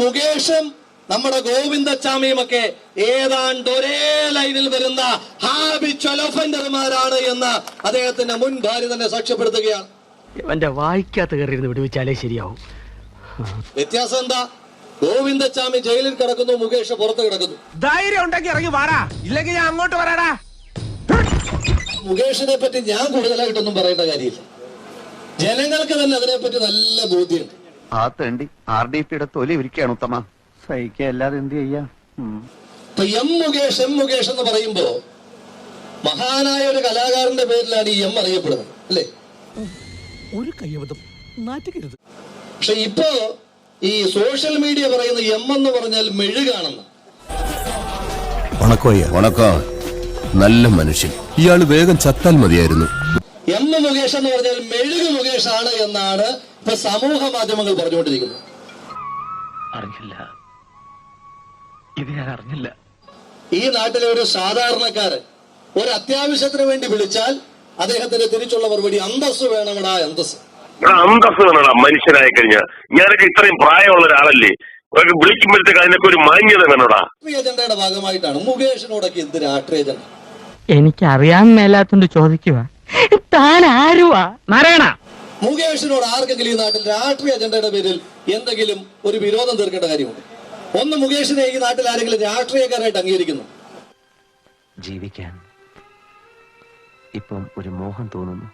മുകേഷും നമ്മുടെ ഗോവിന്ദച്ചാമിയും ഒക്കെ ഏതാണ്ട് ഒരേ ലൈനിൽ വരുന്ന ഹാബിച്വൽ എന്ന് അദ്ദേഹത്തിന്റെ മുൻ ഭാര്യ തന്നെ സാക്ഷ്യപ്പെടുത്തുകയാണ്. എന്റെ വായിക്കാത്ത കയറിയിരുന്ന് വിടുവിച്ചാലേ ശരിയാവും. വ്യത്യാസം എന്താ? ഗോവിന്ദച്ചാമി ജയിലിൽ കിടക്കുന്നു, മുകേഷ് പുറത്ത് കിടക്കുന്നു. ധൈര്യം ഉണ്ടെങ്കിൽ ഇറങ്ങി വാടാ, ഇല്ലെങ്കിൽ ഞാൻ അങ്ങോട്ട് വരാടാ. മുകേഷിനെ പറ്റി ഞാൻ കൂടുതലായിട്ടൊന്നും പറയേണ്ട കാര്യമില്ല. ജനങ്ങൾക്ക് തന്നെ അതിനെപ്പറ്റി നല്ല ബോധ്യമുണ്ട്. ആ തേണ്ടി RDPയുടെ തൊലി ഇരിക്കുകയാണ് ഉത്തമ. സഹിക്കല്ലാതെ എന്ത് ചെയ്യാം. ഇപ്പൊ എം മുകേഷ് എന്ന് പറയുമ്പോ മഹാനായ ഒരു കലാകാരന്റെ പേരിലാണ് ഈ എം അറിയപ്പെടുന്നത്, അല്ലേ? ഒരു കയ്യബദ്ധം നാറ്റുകരുത്. പക്ഷെ ഇപ്പോ ഈ സോഷ്യൽ മീഡിയ പറയുന്ന എം എന്ന് പറഞ്ഞാൽ മെഴുകാണെന്ന്. നല്ല മനുഷ്യൻ, ഇയാള് വേഗം ചത്താൽ മതിയായിരുന്നു. എം മുകേഷ് എന്ന് പറഞ്ഞാൽ മെഴുകു മുകേഷ് ആണ് എന്നാണ് ഇപ്പൊ സമൂഹ മാധ്യമങ്ങൾ പറഞ്ഞുകൊണ്ടിരിക്കുന്നത്. അറിഞ്ഞില്ല, ഇത് ഞാൻ അറിഞ്ഞില്ല. ഈ നാട്ടിലെ ഒരു സാധാരണക്കാരൻ ഒരു അത്യാവശ്യത്തിന് വേണ്ടി വിളിച്ചാൽ അദ്ദേഹത്തിന് തിരിച്ചുള്ള മറുപടി അന്തസ് വേണമെടാ, അന്തസ്. അന്തസ് വേണടാ മനുഷ്യനായി കഴിഞ്ഞാൽ. ഞാനൊക്കെ ഇത്രയും പ്രായമുള്ള ഒരാളല്ലേ, വിളിക്കുമ്പോഴത്തേക്ക് അതിനൊക്കെ ഒരു മാന്യത വേണോടാ. രാഷ്ട്രീയ അജണ്ടയുടെ ഭാഗമായിട്ടാണ് മുകേഷിനോടൊക്കെ എന്ത് രാഷ്ട്രീയ അജണ്ട? എനിക്ക് അറിയാൻ മേലാത്തോണ്ട് ചോദിക്കുക, താൻ ആരുവാ നാരായണ? മുകേഷിനോട് ആർക്കെങ്കിലും ഈ നാട്ടിൽ രാഷ്ട്രീയ അജണ്ടയുടെ പേരിൽ എന്തെങ്കിലും ഒരു വിരോധം തീർക്കേണ്ട കാര്യമുണ്ട്? ഒന്ന്, മുകേഷിനെ ഈ നാട്ടിൽ ആരെങ്കിലും രാഷ്ട്രീയക്കാരായിട്ട് അംഗീകരിക്കുന്നു? ജീവിക്കാൻ ഇപ്പം ഒരു മോഹം തോന്നുന്നു.